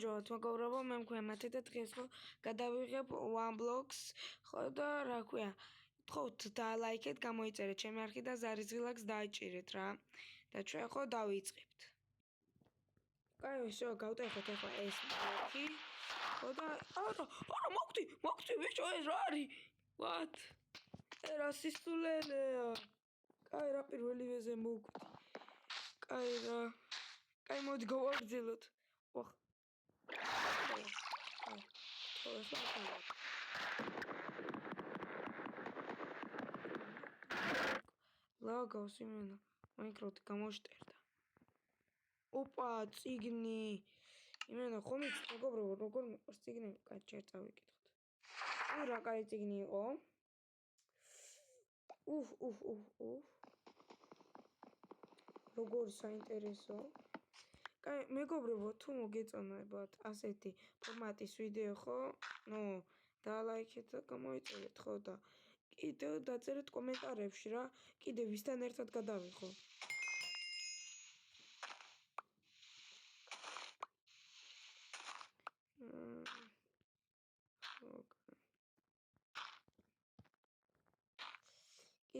ჯოთ მოგობრებო მე მქვემათი და დღეს ხო გადავიღებ one blocks ხო და რა ქვია თხოვთ დალაიქეთ გამოიწერეთ ჩემი არხი და ზარიზღილაკს დააჭირეთ რა და ჩვენ ხო დავიწყებთ კაი ვისო გავტეხოთ ახლა ეს ბლოკი ხო და არა მოგდი ბიჭო ეს რა არის what რა სისულელეა კაი რა პირველივეზე მოვკვდი კაი რა კაი მოდი გავაგრძელოთ ვახ ლაგავს იმენა მაინკრაფტი გამოშტერდა ოპა წიგნი იმენა ხომ იცით მეგობრებო როგორ მიყვარს წიგნები კაი ჯერ წავიკითხოთ რა კაი წიგნი იყო როგორ საინტერესო კაი მეგობრებო თუ მოგეწონებათ ასეთი ფორმატის ვიდეო ხო ნუ დალაიქეთ და გამოიწერეთ ხო და კიდევ დაწერეთ კომენტარებში რა კიდევ ვისთან ერთად გადავიღო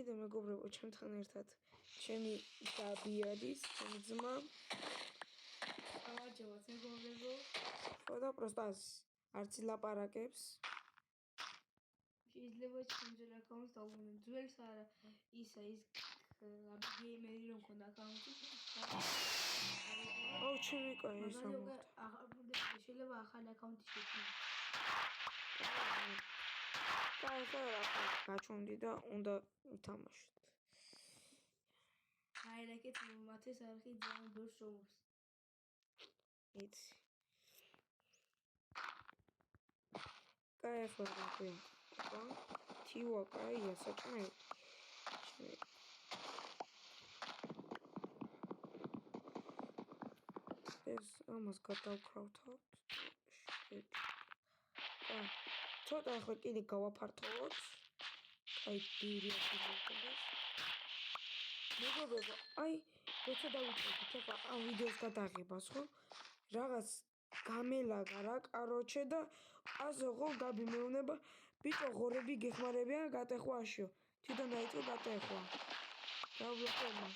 კიდევ მეგობრებო ჩემთან ერთად ჩემი დაბი არის ჩემი ძმა გამარჯობათ მეგობრებო ხო და პროსტა არც ილაპარაკებს შეიძლება ჩემს აკაუნტს დავუყენო ძველს არა ისა ის გეიმერი რომ ქონდა აკაუნტი აუ ჩემი კაი ეს შეიძლება ახალი აკაუნტი შექმნას კაი ხა გაჩვენდი და უნდა ვითამაშოთ აი რაკეთ მათეს არხი ძალიან ბევრს შრომობს იცი კაი ხა რა ქვია თივა კაია საჭმელი ეს ამას გადავკრავთავთ ცოტა ახლა კიდე გავაფართოვოთ აი დირექტივას მეგობრებო აი როცა დავიწყებთ ახლა ამ ვიდეოს გადაღებას ხო რაღაც გამელაგა რა კაროჩე და ასე ხო გაბი მეუნება ბიჭო ღორები გეხმარებიან გატეხვაშიო თვითონ დაიწყო გატეხვა დაუბრუნდა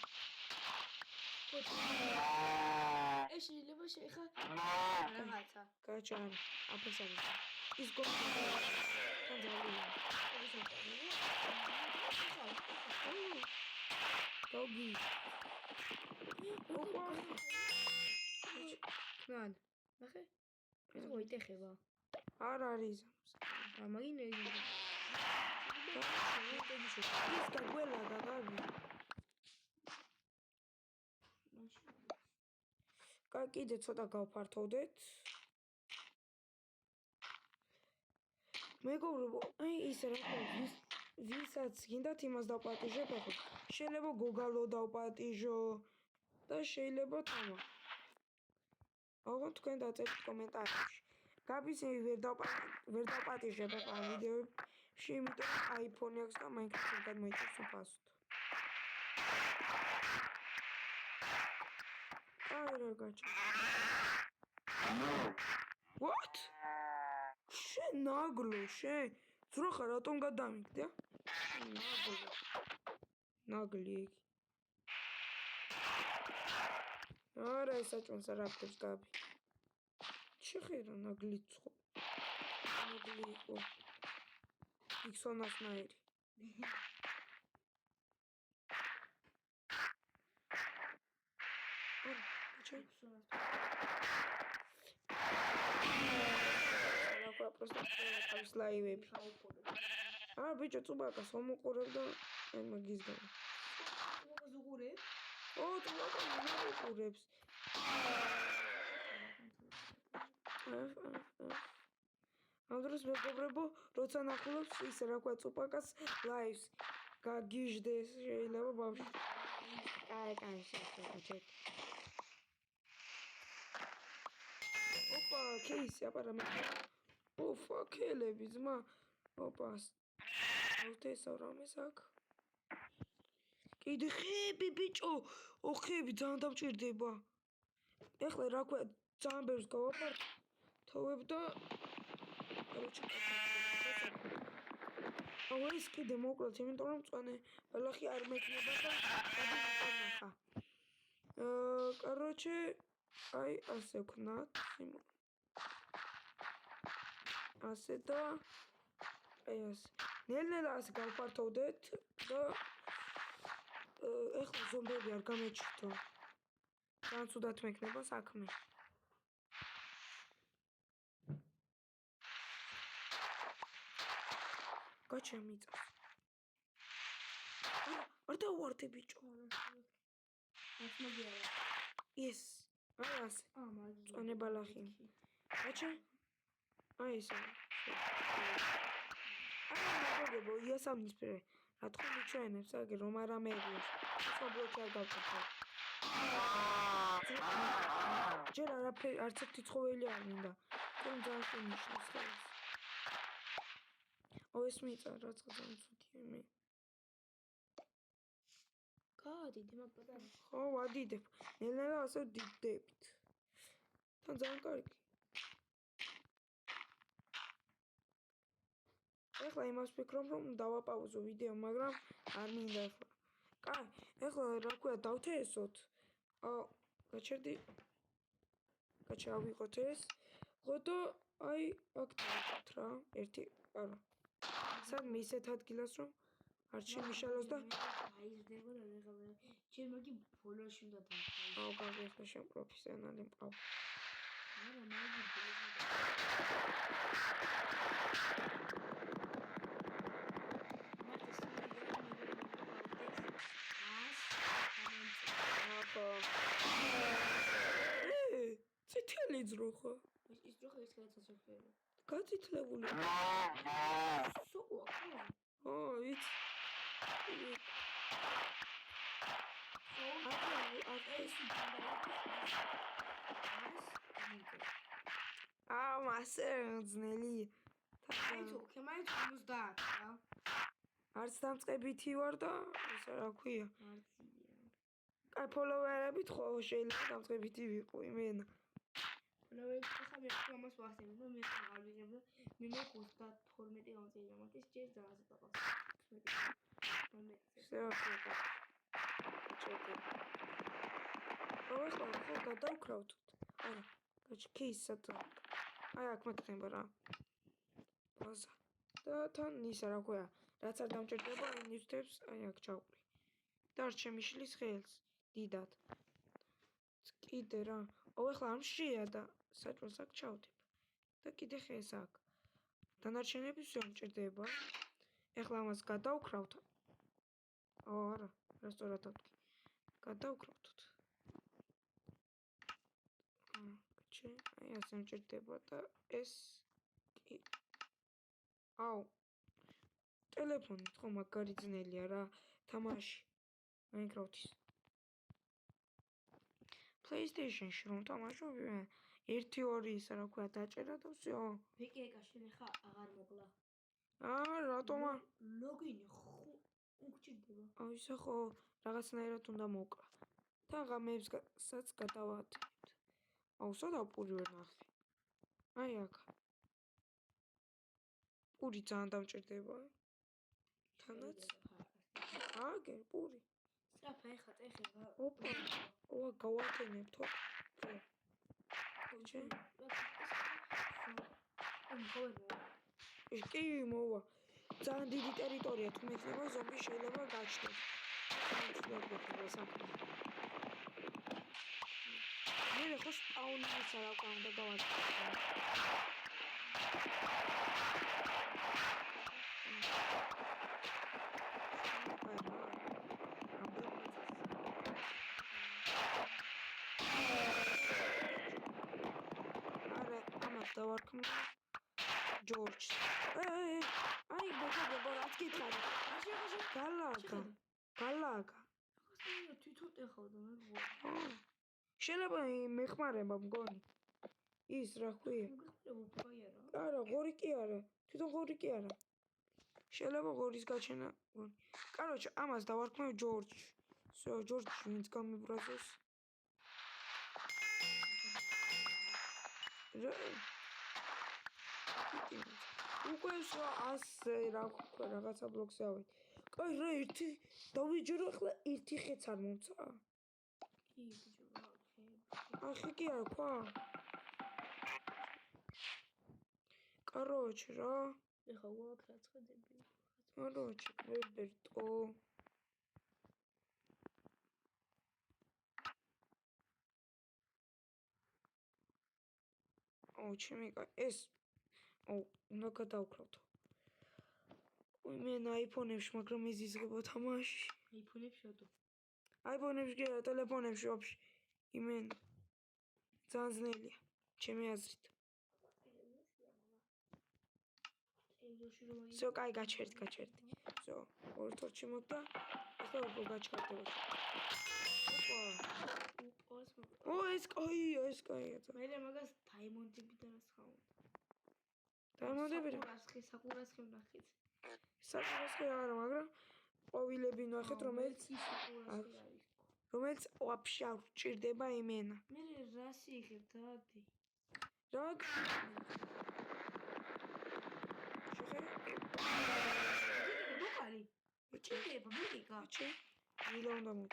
ეს შეიძლება შეეხა რაღაცა გაჭარ აფესარი ის გონდა თანძალია დოგი ოპა ნან ნახე ეს მოიტეხება არ არის მაგინ ეს გაგველა გაგავი კაი კიდე ცოტა გავფართოვდეთ მეგობრებო აი ის რა ვისაც გინდათ იმას დავპატიჟებ ახლა შეიძლება გოგალო დავპატიჟო და შეიძლება თამა აღარ თქვენ დაწერთ კომენტარებში გაბის ვერ დავპატიჟებ ახლა ვიდეოებში იმიტომ რომ აიფონი აქვს და მაინკრაფტი გადმოიწევს უფასოდ არა გაჭა what შენ ნაგლო შენ ძროხა რატომ გადამიგდა ნაგლი არა ეს საჭმელს არ აფრებს გაბი შეხედა ნაგლი ცხო ნაგლი იყო იქსონასნაირი რა просто თავის ლაივები აა ბიჭო წუბაკას მომუყურებ და აი მაგის გამა წუბაკას უყურებ? ო წუბაკას მომუყურებს ამ დროს მეგობრებო როცა ნახულობს ის რა ქვია წუბაკას ლაივს გაგიჟდეს შეიძლება ბავშვი კაი შეხედა ოპა кейსი აპარამენტი ოფა ქელები ძმა ოპას უთესავ რამეს აქ კიდე ხები ბიჭო ხები ძალიან დამჭირდება ეხლა რა ქვია ძალიან ბევრს გავაფართო თოვებ და короче აუ ეს კიდე მოკლედ, იმიტომ რომ მწვანე ბალახი არ მექნება და გადავიყანახა. короче აი ასე ვქნათ, ასე და აი ასე. ნელ-ნელა ასე გავფართოვდეთ და ეხლა ზომბები არ გამეჩითო. ძალიან ცუდად მექნება საქმე. გაჩა მიწას. არ დავარდე ბიჭო. ეს მოგიარა. ეს. აი ასე. მაგი. წონე ბალახი. გაჩა. აი ესე. აი მოგებო იასამნისფერე. რა თქმა მიჩვენებს აგე რომ არ ამეებს. სხვა ბლოკი არ გავკეთე. ჯერ არც ერთი ცხოველი არ მინდა. თუმცა ძალიან შენიშნეს ხელს. ეს მიწა რაცა ძალიან ცუდია მე. გადიდე მაგ პატარა. ხო, ვადიდებ. ნელ-ნელა ასე ვდიდებით. თან ძალიან კარგი. ეხლა იმას ვფიქრობ, რომ დავაპაუზო ვიდეო, მაგრამ არ მინდა ეხლა. კაი, ეხლა რა ქვია, დავთესოთ. გაჩერდი. გავიყოთ ეს. ხო და აი აქ დავკეთ რა. ერთი, არა. სადმე ისეთ ადგილას რომ არ შემიშალოს და აიზრდება და ვეღარ. ჩემ მაგი ბოლოში უნდა დავხაი. აუ, გაგეხა შენ პროფესიონალი მყავ. არა, მაგი ბოლოში. წითელი ძროხა. ის ძროხა ის გადაცოცხლება. გაწითლებული. სოყვა. იცი. მასე ძნელი. მაინც 50 რა. არც დამწყებითი ვარ და ისა რა ქვია. კაი ფოლოვერებით ხო შეიძლება დამწყებითი ვიყო იმენა. ფოლოვერები ხასამი ამას ვახდები და მე აღარ ვიღებ და მე 32 გამწია მაგის ჯერ ძალზე დაყავს. 16. შეახება. ჩეტე. ხო გადავკრავთ. არა, გაჩქისად. აი აქ მეკრება რა. ბაზა. და თან ისა რა ქვია, რაც არ დამჭირდება ინვესტებს აი აქ ჩავყრი. და არ შემიშლის ხელს. დიდად. კიდე რა. ეხლა არ მშია და საჭმელს აქ ჩავდებ. და კიდე ხეს აქ. დანარჩენები всё მჭირდება. ეხლა ამას გადავკრავთ. არა, რასწორად დავთქი. გადავკრავთ. გაჩე, აი ასე მჭირდება და ეს კი. აუ. ტელეფონით ხო მაგარი ძნელია რა. თამაში. Minecraft-ის. PlayStation-ში რომ თამაშობ, 1-2 ისა რა ქვია დაჭერა და всё. ვიკეკა შენ ხა აღარ მოკლა. რატომა? ლოგინი უგჭირდება. ისე ხო, რაღაცნაირად უნდა მოკლა. თან ღამეებსაც გადავაადგებთ. სადა პური ვერ ნახე. აი აქ. პური ძალიან დამჭირდება. თანაც. აგერ პური. სწრაფა ეხა ტეხება. ოპა, გავატენებთ. ჩე. კი მოვა. ძალიან დიდი ტერიტორია თუ მექნება ზომბი შეიძლება გაჩნდეს. მე ხო სპაუნის რა უნდა გავაკეთო. დავარქმ ჯორჯს. აი გოგო რაც გითხარი. გალაგა. თვითონ ეხავდა მე. შეიძლება მეხმარება მგონი. ის რა ქვია? არა, ღორი კი არა. თვითონ ღორი კი არა. შეიძლება ღორის გაჩენა მგონი. короче, ამას დავარქმევ ჯორჯს. всё, ჯორჯს ვინც გამიბრაზეს. უკვე ასე რაღაცა ბლოკზე ავით. კაი რა ერთი დავიჯერო ახლა ერთი ხეც არ მომცა. კი ბიჭო რა ახი კი არ ქვა? Короче, რა. ეხა უაქვს რაც ხედები. Короче, Робერტო. ჩემი ეს უნდა გადავკრავთო. მე აიფონებში, მაგრამ იზიზღება თამაში. აიფონებში რატო? აიფონებში კი არა, ტელეფონებში ვაფშე. იმენ ძალიან ძნელია, ჩემი აზრით. Всё, კაი, გაჩერდი. Всё, ორთორჩი მოდა. ახლა უფრო გაჩერდება. ეს კაია. მე მაგას დაიმონტები და რას ხავ? დაიმონტები რა? საკურას ვნახეთ. საკურას არა, მაგრამ ყვავილები ნახეთ, რომელიც ვაფშე არ ჭირდება იმენა. მე რას იღებ დადი? რა? ბოკალი. ჭირდება ბიკა. ვილა უნდა მო.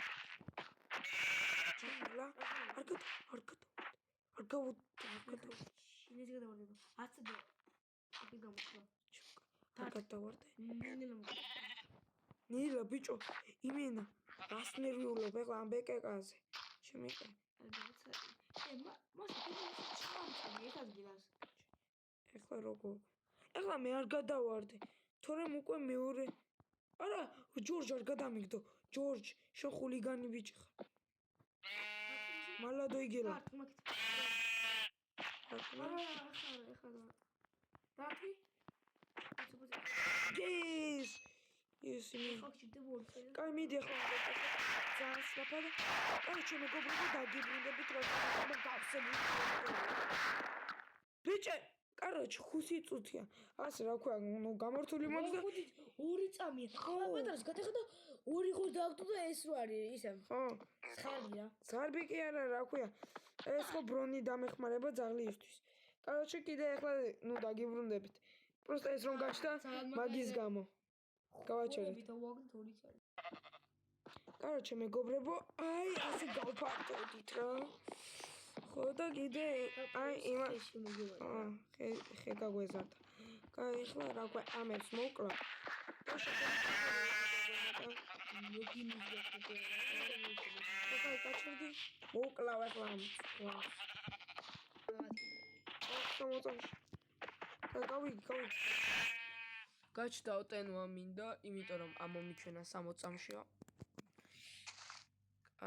ვილა? არ გავუდგა. შინეს გადავარდება. აცდა. აკი გამოსვლა. არ გადავარდე. ნილა ნილა ბიჭო, იმენა. რას ნერვიულობ ეხლა ამ ბეკეკაზე. შემიყე. ეხლა როგორ? ეხლა მე არ გადავარდე. თორემ უკვე მეორე. არა, ჯორჯ არ გადამიგდო. ჯორჯ, შენ ხულიგანი ბიჭი ხარ. მალადო იგელა. დათი? ეს იმენ. კაი, მიდი ახლა. ძალიან სწრაფად. კაი, ჩემ მეგობრებო, დაგიბრუნდებით რა გავსებული. ბიჭე, короче, 5 წუთია. ასე რა ქვია, ნუ გამართული მაქვს და 2 წამია. პატარას გადახედა 2 ხუთი დავტო და ეს რო არის ისე. ხო. ხარია. ზარბი კი არა, რა ქვია. ეს ხო ბრონი დამეხმარება ძაღლისთვის. короче, კიდე ახლა ნუ დაგიბრუნდებით. просто ეს რომ გაჩნდა მაგის გამო. გავაჩერეთ. короче, მეგობრებო, აი ასე გავფარდებით რა. ხო და კიდე აი იმას ხე გაგვეზარდა. კაი, ახლა რა ქვია, ამებს მოკლა. და ლოგინის გაკეთება. კაი, გაჩერდი. მოკლავ ახლა ამს. გავიგი. გაჩდაო ტენვა მინდა, იმიტომ რომ ამომიჩვენა 60 წამშია.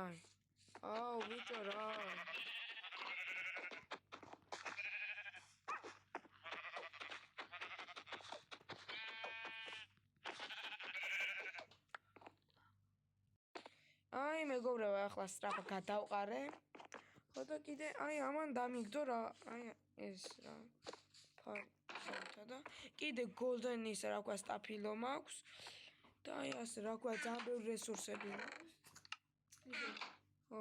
აი. აუ, ბიჭო რა. აი, მეგობრებო, ახლა სწრაფად გადავყარე. ხო და კიდე აი ამან დამიგდო რა. აი ეს რა. და კიდე golden-ის რა ქვია სტაფილო მაქვს და აი ასე რა ქვია ძალიან ბევრი რესურსები მაქვს. ხო.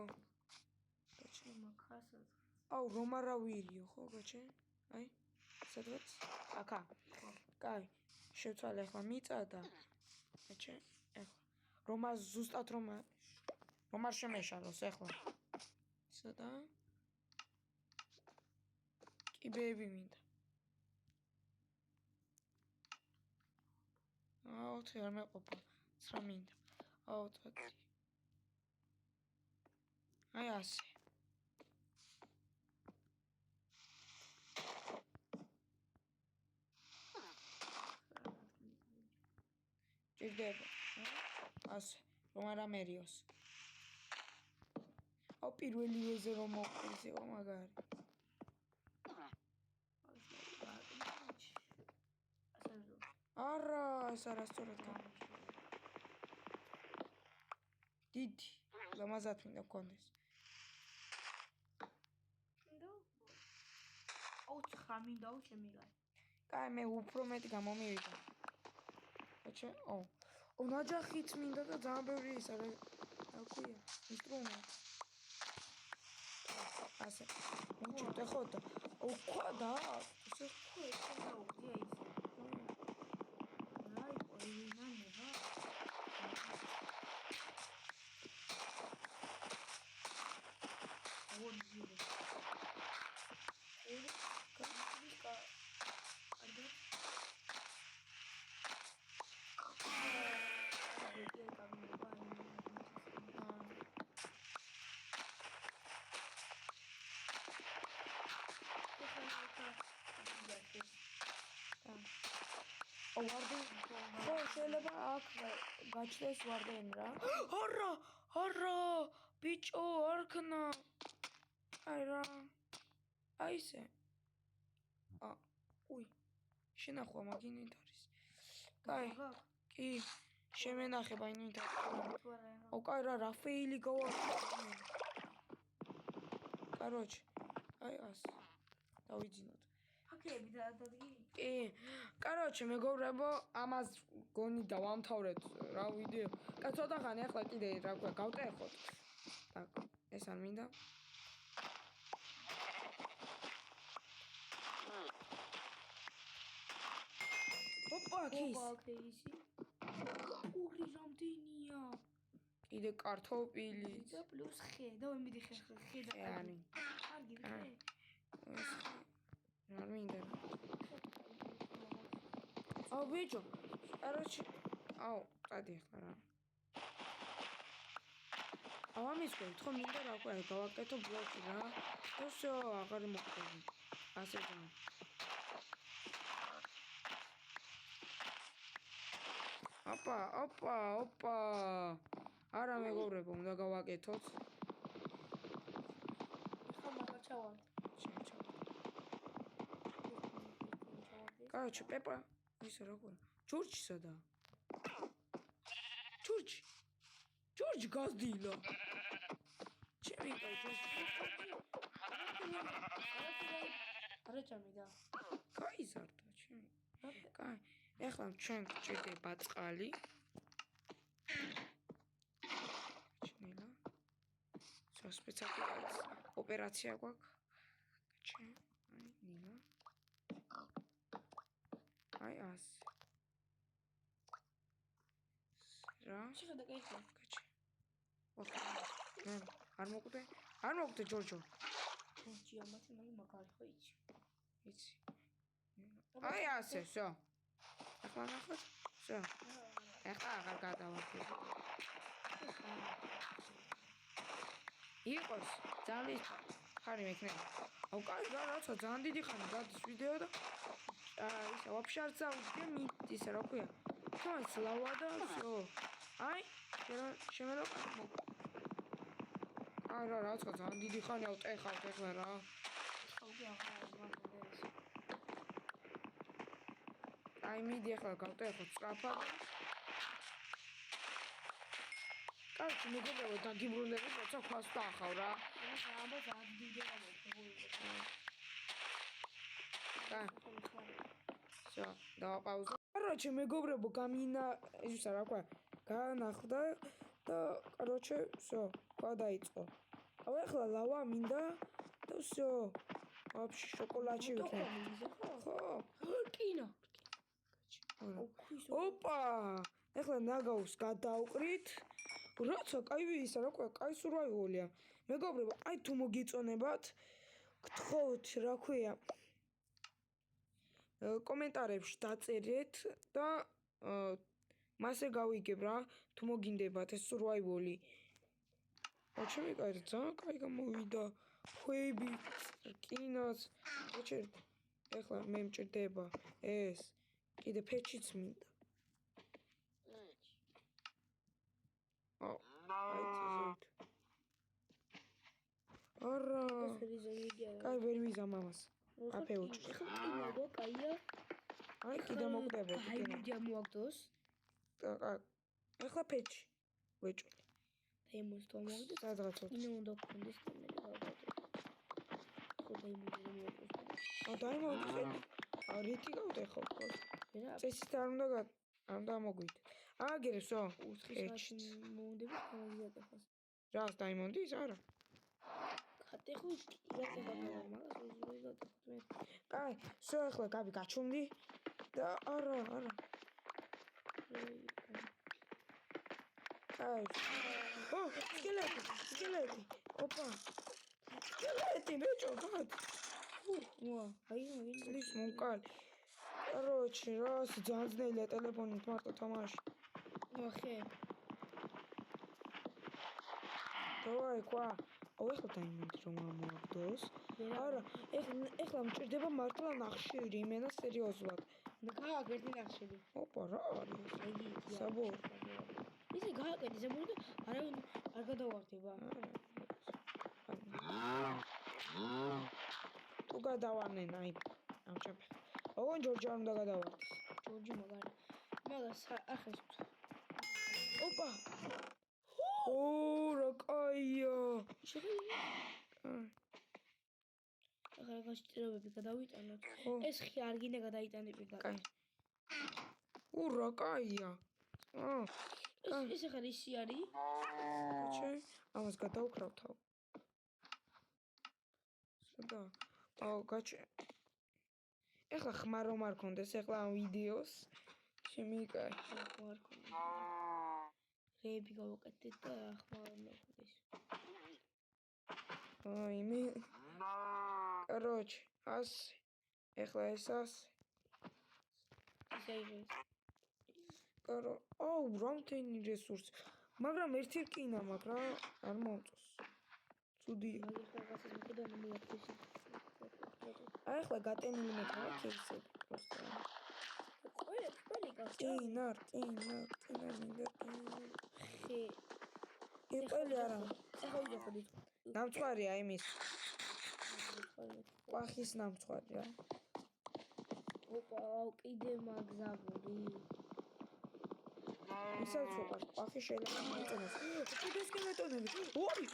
აუ რომ არავირიო ხო გაჩე? აი სადღაც? აკა. კაი. შევცვალე ახლა მიწა და გაჩე? ახლა. რომ ზუსტად რომ არ შემეშალოს ახლა. სადა? კიბეები მინდა. 4 არ მეყოფა. 9 მინდა. 4. აი ასე. ჭირდება. ასე. რომ არ ამერიოს. აუ პირველი ეზე რომ მოყვის იყო მაგარი. არა, ეს არასწორად გამოჩნდა. დიდი, ლამაზად მინდა გქონდეს. აუ 9 მინდაო შემიგან. კაი, მე უფრო მეტი გამომივიდა. აჩე, ნაჯახიც მინდა და ძალიან ბევრი ის არა. რა ქვია? ინსტრუმენტი. ასე. უჩვენე ხო და. ქვა და. ეს ხო ეს დაუგდია. ვარდენი ხო შეიძლება აქ გაჩნდეს ვარდენი რა არა ბიჭო არქნა აი რა აი ესე უი შენახვა მაგ ინვენტარის კაი კი შემენახება ინვენტარი კაი რა ფეილი გავაკეთე короче აი ას დავიძინოთ აკები დაადგი კი короче მეგობრებო ამას გონი დავამთავრეთ რა ვიდეო კა ცოტა ხანი ახლა კიდე რა ქვია გავტეხოთ так ეს არ მინდა ოპა ქის ისი ორი რამდენია კიდე კარტოფილი და პლუს ხე და მიდი ხე და არის კარგი ხე არ მინდა აუ ბიჭო короче აუ წადი ახლა რა აუ ამის გვერდ ხო მინდა რა ქვია გავაკეთო ბლოკი რა და всё აღარ მოხდება ასე და ოპა არა მეგობრებო უნდა გავაკეთოთ ხო მაგა ჩავარ короче პეპა ისე როგორ ჯორჯსადა ჯორჯ გაზდილა ჩემი არა ჩამიდა კაი ზარდა ჩემი კაი ეხლა ჩვენ გჭირდება წყალი ჩნელა სპეციალური ოპერაცია გვაქვს ჩე აი ნიშნა აი ას რა შეხედა კაი კაჩი არ მოკვდე ჯორჯო ჯორჯი ამათი მაგარი ხო იცი აი ასე всё ახლა ნახოთ всё ახლა აღარ გადავარდები იყოს ძალის ხარი მექნება აუ კაი რა რაცა ძალიან დიდი ხანი გადის ვიდეო და ისა вообще არ წავიდგე მის რა ქვია თავს ლავა და всё აი შემელა აი რა რაცა ძალიან დიდი ხანი ავტეხავთ ახლა რა აი მიდი ახლა გავტეხოთ სწრაფად კაი მეგობრებო დაგიბრუნდები როცა ქვას დაახავ რა აბა დაადგილდება всё დავაპაუზო короче მეგობრებო გამინა ისა რა ქვია განახდა და короче всё ქვა დაიწყო აუ ახლა ლავა მინდა და всё вообще შოკოლადში ვიქნებ ხო კინა ოპა ახლა ნაგავს გადავყრით რაცა კაი ისა რა ქვია კაი სურვაივალია მეგობრებო აი თუ მოგიწონებათ გთხოვთ რა ქვია კომენტარებში დაწერეთ და მასე გავიგებ რა თუ მოგინდებათ ეს სურვაივალი ჩემი კაი ძალიან კაი გამოვიდა ხვები კინოს ახლა მე მჭირდება ეს კიდე ფეჩიც მინდა არა კაი ვერ ვიზამ ამას აფეუჭ აი კიდე მოკდებოდი აი ვიდეო მოაგდოს ახლა ფეჩი ვეჭვი დემოს თუ მოგდოს სადღაც ინო უნდა გქონდეს და მე გავაკეთე ხო დაიმოვდი რითი გავტეხო წესით არ უნდა მოგვიდე აგერე всё უცხეში მომდები გამოვიატეხოს რას დაიმონდის არა ხატეხო იატეხა მაგას კაი всё ახლა გაბი გაჩუმდი და არა კაი ო სკელეტი ოპა სკელეტი ბიჭო გად ვა აი ის მოკალი короче раз ძალიან ძნელია ტელეფონით მარტო თამაში ახე давай ქვა ეხლა დაიმეთ რომ ამოვაგდოს. არა, ეხლა მჭირდება მართლა ნახშირი, იმენა სერიოზულად. გააკეთე ერთი ნახშირი. ოპა, რა არის? იგი საბოლოო. ისე გააკეთე ზემოთ და არავინ არ გადავარდება. თუ გადავარნენ, აი, ამჭაფე. ოღონ ჯორჯი არ უნდა გადავარდეს. ჯორჯი მაგარი. მაგას ახეს. ოპა. ო, რა კაია. შეხედე. ახლა გასჭიროებები გადავიტანოთ. ეს ხი არ გინდა გადაიტანები. კაი. რა კაია. ეს ახლა ისი არის? კაჩე, ამას გადავკრავთავ. სადა? კაჩე. ეხლა ხმარ რომ არ კონდეს, ეხლა ამ ვიდეოს შემიკაი. ხმარ კონდეს. რეები გავაკეთეთ და ხმარ არ კონდეს. აი მე короче, ასე. ეხლა ეს ასე. აუ, რამდენი რესურსი. მაგრამ ერთი რკინა მაქვს რა, არ მომწონს. ცუდია. აი ახლა გატენილი მექნება кейსები просто. ტინა მინდა. ხე. იყელი არა. ახლა ვიძახოთ. ნამცხვარია იმის. ყვახის ნამცხვარი რა. ოპა, კიდე მაგზაბური. ისაც უყარს, ყვახი შეიძლება მოიწონოს. კიდეს გემეტონები. ოი,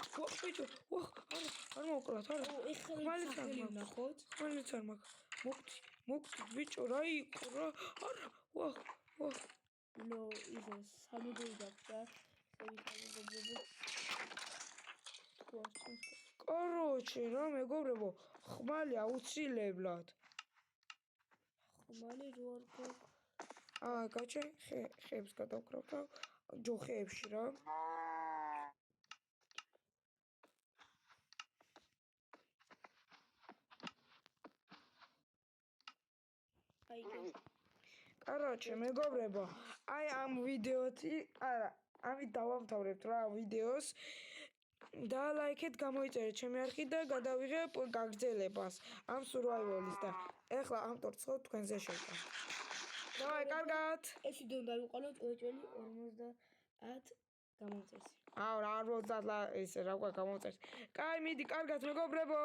ბიჭო, არ მოკრათ, არა. ეხლა სახელი ვნახოთ. ხმალიც არ მაქვს. მოგწი, ბიჭო, რა იყო რა? არა, ნო, ისე სამუდოი დაგჭა. короче, რა მეგობრებო, ხმალი აუცილებლად. ხმალი რო არ გაქვს. გაჩე, ხეებს გადავკრავთავ, ჯოხეებში რა. короче, მეგობრებო, აი ამ ვიდეოთი, არა, ამით დავამთავრებთ რა ვიდეოს. და ლაიქეთ, გამოიწერეთ ჩემი არხი და გადავიღებ გაგრძელებას ამ survival-ის და ეხლა ამ ტორტს ხო თქვენზე შევკავ. დავაი, კარგად. ეს ვიდეო დავიყოლოთ უეჭველი 50 გამოწერს. რა 50 ისე რა გვაქვს გამოწერს. კაი, მიდი, კარგად მეგობრებო.